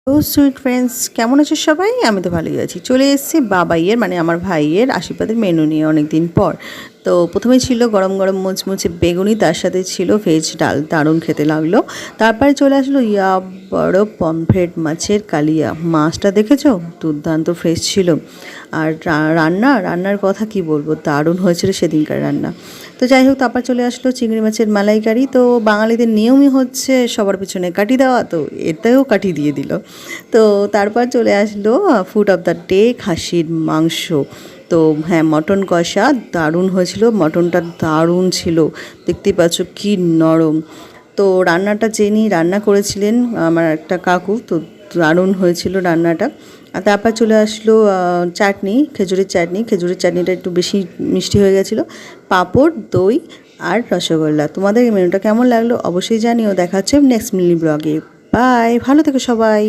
তো sweet friends, কেমন আছো সবাই? আমি তো ভালোই আছি। চলে এসেছি বাবাইয়ের মানে আমার ভাইয়ের আশীর্বাদের মেনু নিয়ে অনেক দিন পর। তো প্রথমে ছিল গরম গরম মুচমুচে বেগুনি, তার সাথে ছিল ভেজ ডাল, দারুণ খেতে লাগলো। তারপরে চলে আসলো বড় পমফ্রেট মাছের কালিয়া। মাছটা দেখেছো, দুর্দান্ত ফ্রেশ ছিল। আর রান্নার কথা কি বলবো, দারুণ হয়েছিল সেদিনকার রান্না। তো যাই হোক, তারপর চলে আসলো চিংড়ি মাছের মালাইকারি। তো বাঙালিদের নিয়মই হচ্ছে সবার পিছনে কাটি দেওয়া, তো এতেও কাটি দিয়ে দিল। তো তারপর চলে আসলো ফুড অফ দ্য ডে, খাসির মাংস। তো হ্যাঁ, মটন কষা দারুণ হয়েছিল, মটনটা দারুণ ছিল, দেখতেই পাচ্ছ কি নরম। তো রান্নাটা যিনি রান্না করেছিলেন আমার একটা কাকু, তো দারুণ হয়েছিল রান্নাটা। আর তারপর চলে আসলো চাটনি, খেজুরের চাটনিটা একটু বেশি মিষ্টি হয়ে গেছিলো, পাঁপড়, দই আর রসগোল্লা। তোমাদের এই মেনুটা কেমন লাগলো অবশ্যই জানিও। দেখা হচ্ছে নেক্সট মিনি ব্লগে। বাই, ভালো থেকো সবাই।